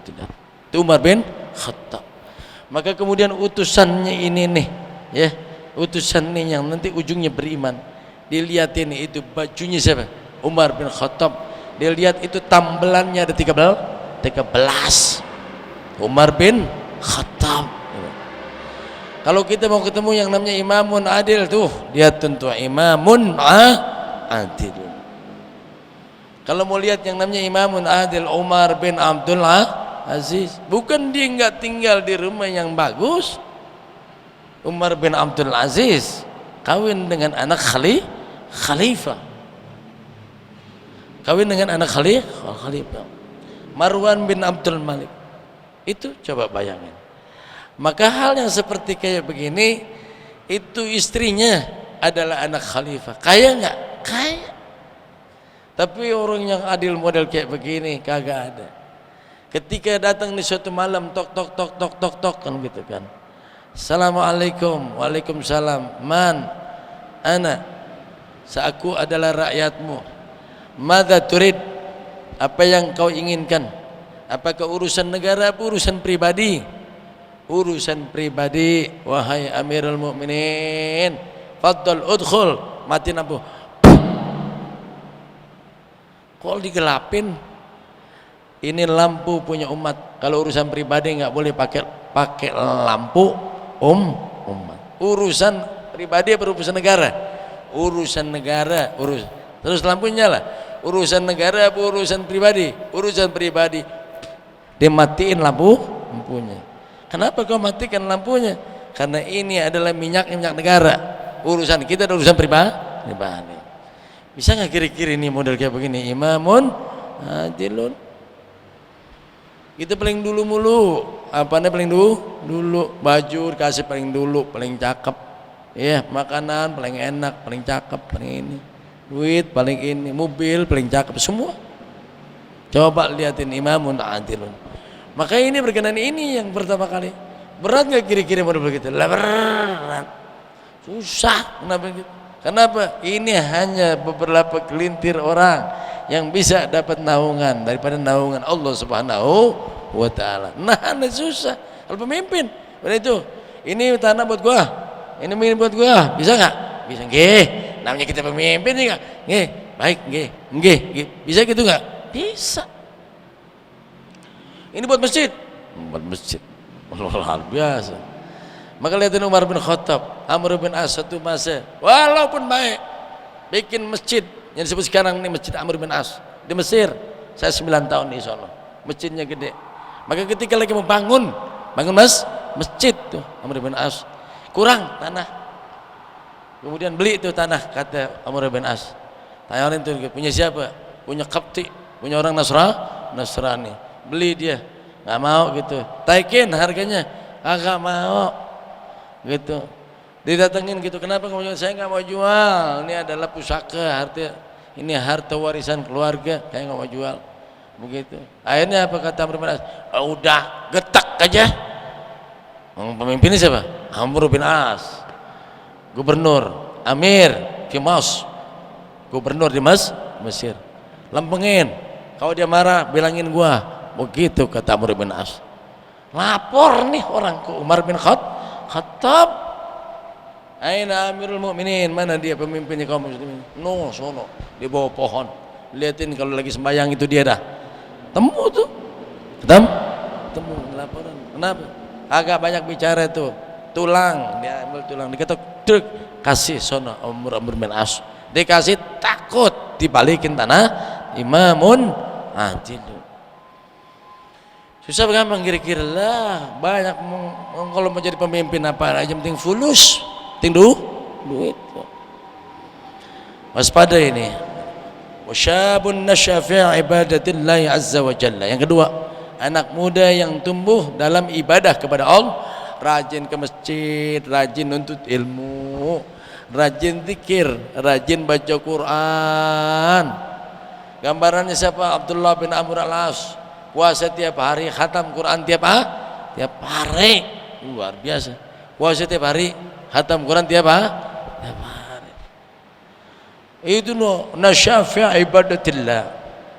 tidak. Itu Umar bin Khattab. Maka kemudian utusannya ini nih, ya. Utusan ini yang nanti ujungnya beriman, dilihatin itu bajunya siapa? Umar bin Khattab. Dia lihat itu tambelannya ada 13. Umar bin Khattab. Kalau kita mau ketemu yang namanya imamun adil tuh, lihat tentu imamun adil. Kalau mau lihat yang namanya imamun adil, Umar bin Abdul Aziz. Bukan dia nggak tinggal di rumah yang bagus. Umar bin Abdul Aziz kawin dengan anak khalifah. kawin dengan anak khalifah Marwan bin Abdul Malik. Itu coba bayangin. Maka hal yang seperti kayak begini, itu istrinya adalah anak khalifah. Kaya nggak? Kaya. Tapi orang yang adil model kayak begini kagak ada. Ketika datang di suatu malam, tok tok tok tok tok tok kan gitu kan. Assalamualaikum. Waalaikumsalam. Man ana, aku adalah rakyatmu. Madza turid? Apa yang kau inginkan? Apakah urusan negara atau urusan pribadi? Urusan pribadi. Wahai Amirul Mukminin, faddal udkhul. Mati lampu. Kok digelapin? Ini lampu punya umat. Kalau urusan pribadi nggak boleh pakai lampu umat. Urusan pribadi apa urusan negara? Urusan negara. Terus lampunya lah. Urusan negara apa urusan pribadi? Urusan pribadi. Dimatiin lampunya. Kenapa kau matikan lampunya? Karena ini adalah minyak negara. Urusan kita adalah urusan pribadi. Bisa nggak kiri-kiri nih model kayak begini? Imamun adilun. Kita paling dulu mulu. Apanya paling dulu? Baju dikasih paling dulu, paling cakep. Ya, makanan paling enak, paling cakep, paling ini. Duit paling ini, mobil paling cakep, semua. Coba lihatin imamun adilun. Maka ini berkenan ini yang pertama kali. Berat nggak kiri-kiri model begitu? Lah berat. Susah. Kenapa gitu? Kenapa? Ini hanya beberapa gelintir orang yang bisa dapat naungan daripada naungan Allah Subhanahu wa taala. Nah, susah. Kalau pemimpin, itu. Ini tanah buat gua. Ini milik buat gua. Bisa enggak? Bisa. Nggih. Namanya kita pemimpin nih enggak? Nggih. Baik, nggih. Bisa gitu enggak? Bisa. Ini buat masjid. Buat masjid. Luar biasa. Maka lihatin Umar bin Khattab, Amr bin As satu masa, walaupun baik, bikin masjid yang disebut sekarang ini Masjid Amr bin As di Mesir. Saya 9 tahun di sana. Masjidnya gede. Maka ketika lagi mau bangun masjid tuh Amr bin As, kurang tanah. Kemudian beli itu tanah, kata Amr bin As. Tawarin tuh, punya siapa? Punya Qibti, punya orang Nasrani. Beli dia, nggak mau gitu. Taikin harganya, agak mau. Gitu, didatengin gitu, kenapa kamu jual? Saya nggak mau jual, ini adalah pusaka, ini harta warisan keluarga, saya nggak mau jual. Begitu. Akhirnya apa kata Amr bin As? Udah getak aja. Pemimpinnya siapa? Amr bin As, gubernur, Amir Fimas, gubernur di Mesir. Lempengin, kalau dia marah bilangin gua. Begitu kata Amr bin As. Lapor nih orang ke Umar bin Khattab, aina Amirul Mukminin, mana dia pemimpinnya kaum muslimin? No, sono di bawah pohon. Lihatin kalau lagi sembahyang itu dia dah. Temu laporan. Kenapa? Agak banyak bicara itu. Tulang, dia ambil tulang, diketok, dek, kasih sono Amr bin As. Dikasih takut dibalikin tanah imamun adil. Susah gampang kira-kira lah, banyak kalau mau jadi pemimpin apa aja penting fulus, penting duit. Waspada ini. Wasyabun nasya fi ibadatillahi azza wa jalla. Yang kedua, anak muda yang tumbuh dalam ibadah kepada Allah, rajin ke masjid, rajin nuntut ilmu, rajin zikir, rajin baca Quran. Gambarannya siapa? Abdullah bin Amr al-As. Puasa tiap hari, khatam Quran tiap hari, luar biasa. Puasa tiap hari, khatam Quran tiap hari. Itu nasyafi' ibadatillah,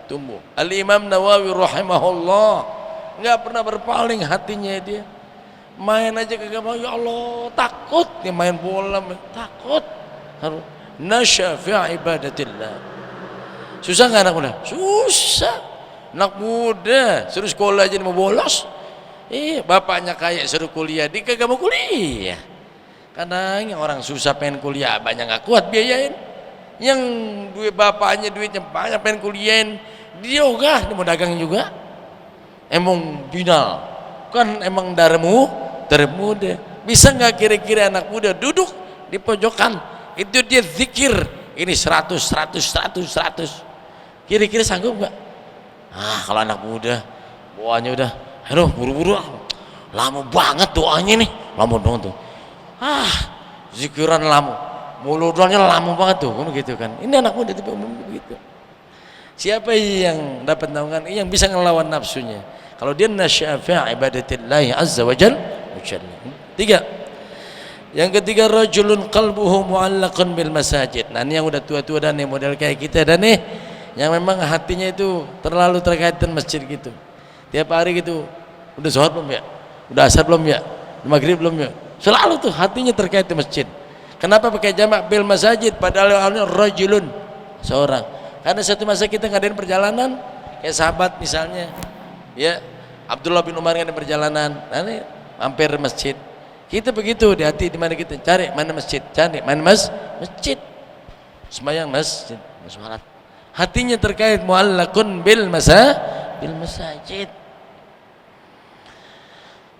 tumbuh. Al-Imam Nawawi rahimahullah nggak pernah berpaling hatinya dia. Main aja kagak mau, ya Allah, takut dia main bola, takut. Nasyafi' ibadatillah. Susah nggak anak muda? Susah. Anak muda suruh sekolah aja mau bolos. Bapaknya kaya suruh kuliah, dia kagak mau kuliah. Karena orang susah pengen kuliah, banyak nggak kuat biayain. Yang duit bapaknya duitnya banyak pengen kuliahin, dia ogah, dia mau dagang juga. Emang binal, kan emang darah muda. Bisa nggak kira-kira anak muda duduk di pojokan itu dia zikir ini 100. Kira-kira sanggup nggak? Kalau anak muda doanya udah, aduh buru-buru, lama banget doanya nih, lama dong tuh. Zikiran lama, mulutnya lama banget tuh, kan gitu kan. Ini anak muda tipe umum begitu. Siapa yang dapat naungan? Yang bisa ngelawan nafsunya. Kalau dia nasyafi' ibadatillah azza wa jalla. 3. Yang ketiga, rajulun qalbuhu mu'allaqun bil masajid. Nah, ini yang udah tua-tua dan yang model kayak kita dan nih yang memang hatinya itu terlalu terkait dengan masjid gitu. Tiap hari gitu, udah zuhur belum ya? Udah asar belum ya? Udah maghrib belum ya? Selalu tuh hatinya terkait dengan masjid. Kenapa pakai jamak bil masajid padahal awalnya rajulun, seorang? Karena satu masa kita ngadain perjalanan kayak sahabat misalnya, ya Abdullah bin Umar ngadain perjalanan, nanti mampir masjid. Kita begitu di hati, di mana kita cari mana masjid, cari mana masjid, sembahyang masjid, sholat. Hatinya terkait mu'allaqun bil masajid.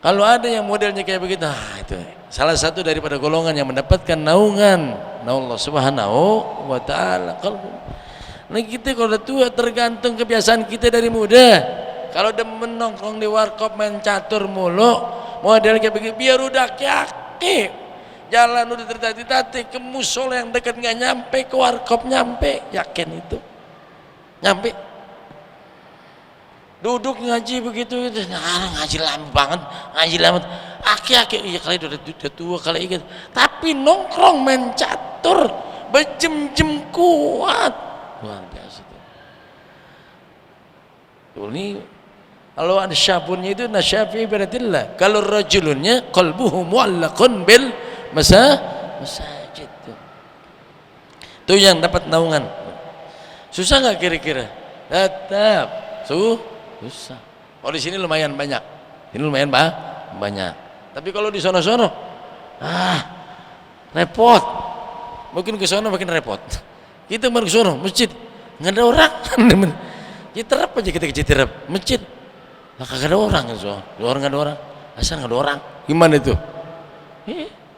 Kalau ada yang modelnya kayak begitu, itu salah satu daripada golongan yang mendapatkan naungan Allah Subhanahu wa taala. Nah, kita kalau udah tua tergantung kebiasaan kita dari muda. Kalau udah menongkrong di warkop main catur mulu, model kayak begitu, biar udah kaki jalan udah tertati-tati ke musola yang dekat nggak nyampe, ke warkop nyampe, yakin itu nyampe. Duduk ngaji begitu, ngaji lama banget, ngaji lama. Aki-aki, iya kali udah tua kali ingat. Tapi nongkrong main catur berjam-jam kuat, luar biasa tuh. Ini kalau ada syabunnya itu nasyafi ibadatillah. Kalau rajulunnya qalbuhu mu'allaqun bil masajid tuh. Itu yang dapat naungan. Susah nggak kira-kira? Tetap susah. Oh, di sini lumayan banyak. Ini lumayan banyak. Tapi kalau di sono-sono, repot. Mungkin ke sono makin repot. Kita baru ke sono masjid nggak ada orang. Citerap aja kita ke Citerap masjid. Lah kagak ada orang kan, orang nggak ada orang, asal nggak ada orang, gimana itu?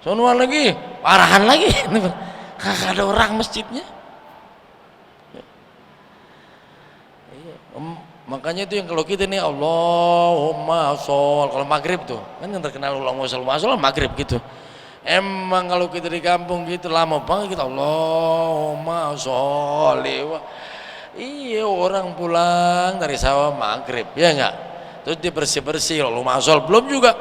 Sonoan lagi, parahan lagi, kagak ada orang masjidnya. Makanya itu yang kalau kita nih Allahumma shol, kalau maghrib tuh kan yang terkenal Allahumma shol maghrib gitu. Emang kalau kita di kampung gitu lama banget kita Allahumma sholli. Iya, orang pulang dari sawah maghrib, ya enggak? Terus dia bersih-bersih, Allahumma shol, belum juga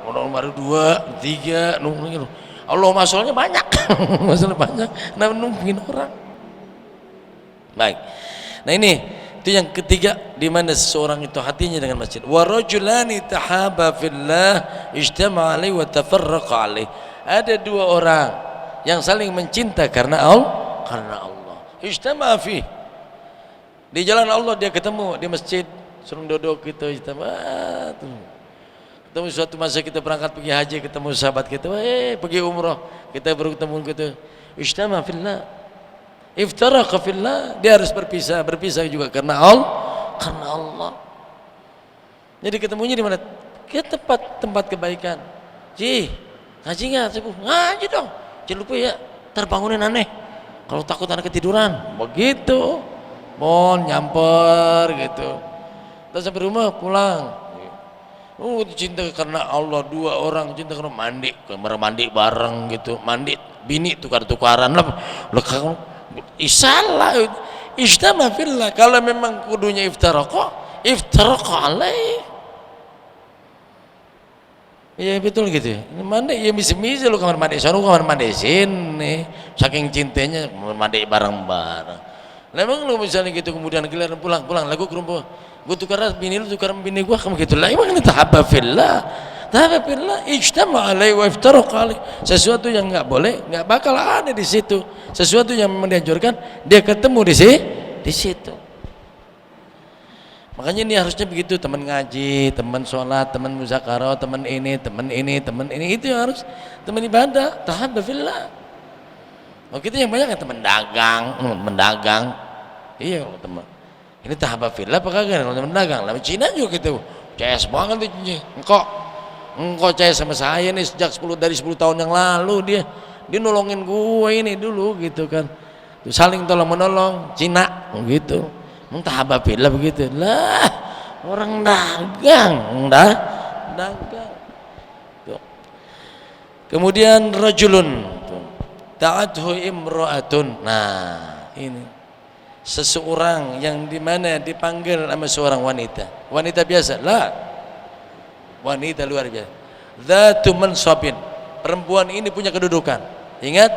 orang baru 2, 3, nungguin Allahumma sholnya banyak. Masalah banyak, nungguin orang. Baik. Nah, ini itu yang ketiga, di mana seseorang itu hatinya dengan masjid. Wa rajulani tahaba fillah ijtama'a alaihi wa tafarraqa alaihi. Ada 2 orang yang saling mencinta karena Allah. Ijtama'a fi. Di jalan Allah dia ketemu di masjid, suruh duduk gitu, ketemu suatu masa kita berangkat pergi haji, ketemu sahabat kita, pergi umrah, kita baru ketemu gitu. Ijtama'a fillah. Iftaraqa fillah, dia harus berpisah juga karena Allah. Jadi ketemunya di mana? Ke tempat kebaikan. Ngaji nggak? Ngaji dong. Jangan lupa ya, terbangunin aneh. Kalau takut anak ketiduran, begitu. Nyamper gitu. Terus sampai rumah pulang. Cinta karena Allah, 2 orang cinta karena mandi bareng gitu, mandi bini tukar-tukaran lah. Isalah ijtama fillah. Kalau memang kudunya iftaraqa alaih. Iya betul gitu ya. Mandi ya misi-misi lu kamar mandi sana, kamar mandi sini. Saking cintanya mandi bareng-bareng. Memang lu misalnya gitu kemudian giliran pulang lagu ke rumah. Gua tukar bini lu tukar bini gua, kamu gitu lah. Emang ini tahabba fillah. Tahabba fillah ijtama alaihi wa iftaraqa alaihi. Sesuatu yang enggak boleh enggak bakal ada di situ. Sesuatu yang memang dianjurkan dia ketemu di situ. Makanya ini harusnya begitu, teman ngaji, teman sholat, teman muzakarah, teman ini itu yang harus teman ibadah, tahabba fillah. Oh kita yang banyak ya teman dagang. Iya kalau teman. Ini tahabba fillah apa kagak kalau teman dagang? Lah Cina juga gitu. CS banget dia. Engkau CS sama saya nih sejak 10 tahun yang lalu dia nolongin gue ini dulu gitu kan. Saling tolong menolong, Cina gitu. Entah apabila begitu lah, orang dagang dagang tuh. Kemudian rajulun ta'adhu imra'atun. Nah ini seseorang yang dimana dipanggil sama seorang wanita biasa lah, wanita luar biasa, dzatu mansabin, perempuan ini punya kedudukan. Ingat,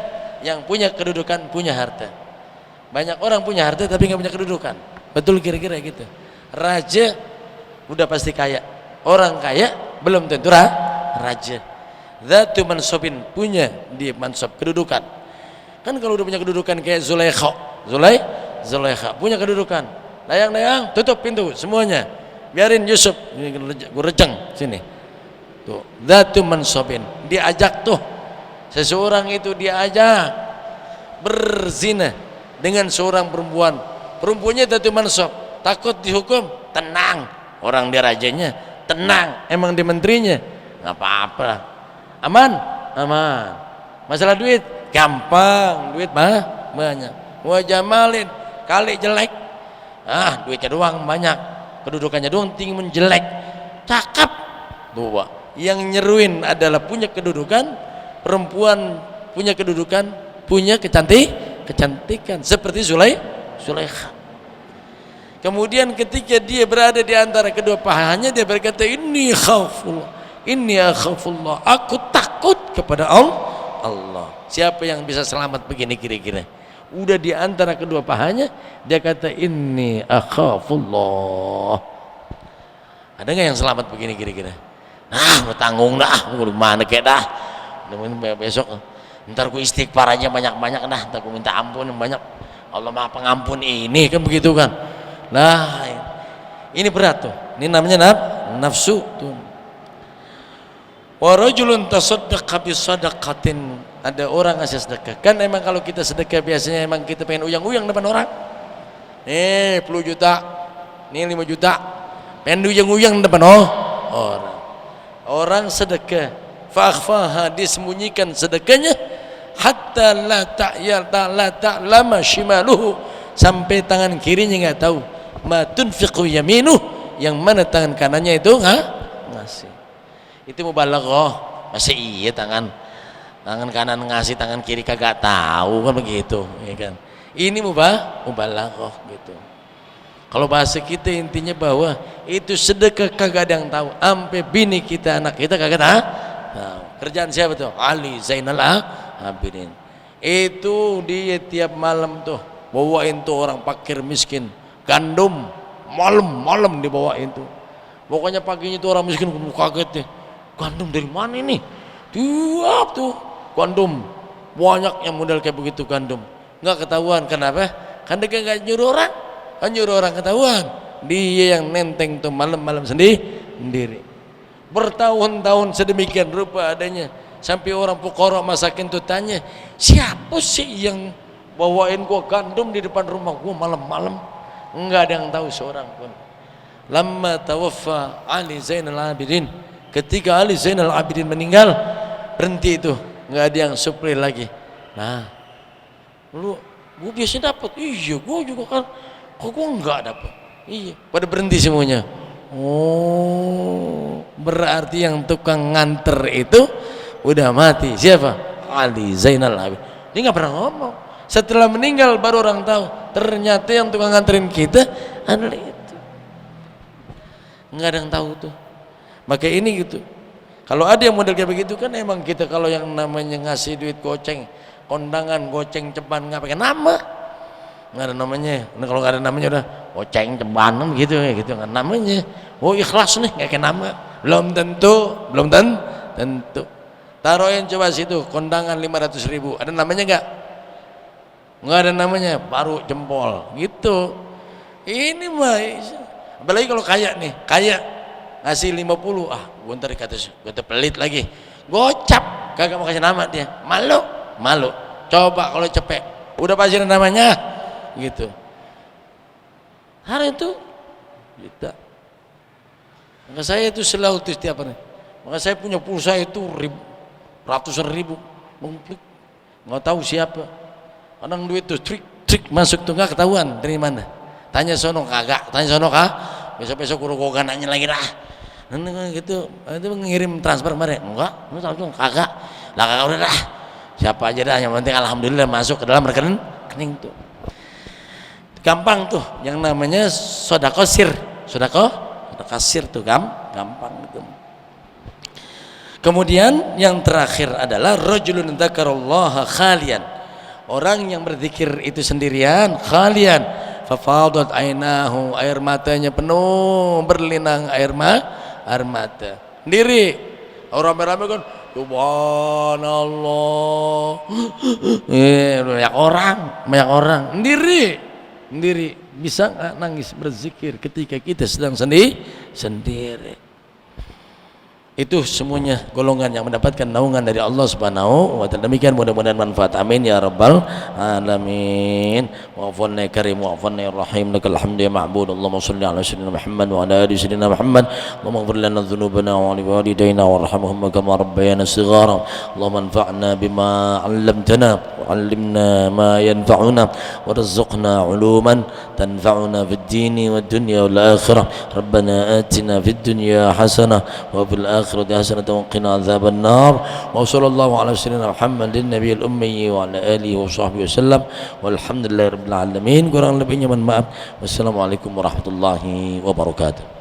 yang punya kedudukan punya harta. Banyak orang punya harta tapi nggak punya kedudukan, betul kira-kira gitu. Raja udah pasti kaya, orang kaya belum tentu raja. Dzatu mansabin, punya dia mansab, kedudukan. Kan kalau udah punya kedudukan kayak Zulaikha punya kedudukan, layang tutup pintu semuanya, biarin Yusuf gue rejeng sini tuh. Dzatu mansabin, diajak tuh seseorang itu, diajak berzina dengan seorang perempuan, perempuannya dzatu mansab, takut dihukum, tenang, orang dia rajanya, tenang, emang dia menterinya, nggak apa-apa, aman. Masalah duit gampang, duit mah banyak. Wah jamalin kali jelek, duitnya doang banyak, kedudukannya doang tinggi menjelek, cakep tuh. Yang nyeruin adalah punya kedudukan, perempuan punya kedudukan, punya kecantikan seperti Zulaikha. Kemudian ketika dia berada di antara kedua pahanya, dia berkata, inni akhafullah, aku takut kepada Allah. Siapa yang bisa selamat begini kira-kira? Udah di antara kedua pahanya, dia kata inni akhafullah. Ada nggak yang selamat begini kira-kira? Bertanggung dah, mana kayak dah. Besok ntar ku istighfar aja banyak-banyak dah, ntar ku minta ampun banyak. Allah Maha Pengampun ini, kan begitu kan? Nah, ini berat tuh. Ini namanya nafsu tuh. Wa rajulun tasaddaqa bi sadaqatin, ada orang ngasih sedekah. Kan emang kalau kita sedekah biasanya emang kita pengen uyang-uyang depan orang. Nih 10 juta, nih 5 juta, pengen uyang-uyang depan orang. Orang sedekah, fa akhfaha, disembunyikan sedekahnya, hatta la ta'lama shimaluhu, sampai tangan kirinya nggak tahu, ma tunfiqu yaminuh, yang mana tangan kanannya itu ngasih. Itu mubalaghah. Masih iya tangan kanan ngasih, tangan kiri kagak tahu, kan begitu ya kan. Ini mubalaghah gitu. Kalau bahasa kita intinya bahwa itu sedekah kagak ada yang tahu, sampai bini kita, anak kita kagak tahu. Kerjaan siapa tuh? Ali Zainal Abidin. Itu dia tiap malam tuh bawain tuh orang fakir miskin gandum, malam dibawain tuh. Pokoknya paginya tuh orang miskin kaget deh, gandum dari mana ini? Tiap tuh gandum, banyak yang model kayak begitu gandum, nggak ketahuan. Kenapa? Kan dia nggak nyuruh orang, kan nyuruh orang ketahuan. Dia yang nenteng tuh malam-malam sendiri. Bertahun-tahun sedemikian rupa adanya, sampai orang fuqara masakin tuh tanya, siapa sih yang bawain gua gandum di depan rumah gua malam-malam? Nggak ada yang tahu seorang pun. Lamma tawaffa Ali Zainal Abidin, ketika Ali Zainal Abidin meninggal, berhenti itu, nggak ada yang supply lagi. Nah, lu gua biasanya dapat, iya gua juga kan, kok gua nggak dapat? Iya, pada berhenti semuanya. Oh, berarti yang tukang nganter itu udah mati. Siapa? Ali Zainal Abidin. Dia nggak pernah ngomong. Setelah meninggal baru orang tahu, ternyata yang tukang nganterin kita adalah itu. Nggak ada yang tahu tuh. Maka ini gitu. Kalau ada yang model kayak begitu, kan emang kita kalau yang namanya ngasih duit goceng, kondangan, goceng, ceban, nggak pakai nama, nggak ada namanya. Nah, kalau nggak ada namanya udah goceng, ceban gitu ya gitu, nggak namanya. Oh ikhlas nih, nggak kayak nama. Belum tentu. Taruhin coba situ kondangan 500.000, ada namanya nggak ada namanya, baru jempol gitu. Ini mah apalagi kalau kaya nih, kaya ngasih 50, gue ntar kata pelit lagi, gocap, kagak mau kasih nama dia, malu. Coba kalau cepet udah pasti ada namanya gitu. Hari itu kita, maka saya itu selalu setiap hari, maka saya punya pulsa itu ratusan ribu, nggak tahu siapa. Kadang duit tuh trik masuk tuh nggak ketahuan dari mana. tanya sono kagak, tanya sono kah, besok-besok gua nanya lagi dah. Gitu, itu ngirim transfer kemarin, enggak, langsung kagak, lah kagak udah dah, siapa aja dah, yang penting alhamdulillah masuk ke dalam rekening tuh, gampang tuh, yang namanya sodako sir tuh gampang gitu. Kemudian yang terakhir adalah rajulun dzakarallaha khalian, orang yang berzikir itu sendirian khalian, fafadat ainahu, air matanya penuh berlinang air mata sendiri, orang rame-rame kan subhanallah, banyak orang sendiri bisa nggak nangis berzikir ketika kita sedang sendiri? Itu semuanya golongan yang mendapatkan naungan dari Allah Subhanahu wa ta'ala. Demikian, mudah-mudahan manfaat, amin ya rabbal alamin. Wa'afwanna ya karim, wa'afwanna ya rahim, lakal hamdu ya ma'bud. Allahumma salli ala sayyidina Muhammad wa ala ali sayyidina Muhammad. Allahumma ighfir lana dhunubana wa li walidayna warhamhum kama rabbayana shighara. Allahumma anfa'na bima 'allamtana wa 'allimna ma yanfa'una warzuqna 'uluman tanfa'una fid dini wad dunya wal akhirah. Rabbana atina fid dunya hasanah wa fil akhirati hasanatan wa qina adzaban nar. Wa sallallahu ala sayyidina Muhammadin nabiyil ummi wa ala alihi wa sahbihi wasallam. Walhamdulillahirabbil alamin. Kurang lebihnya mohon maaf. Wassalamualaikum warahmatullahi wabarakatuh.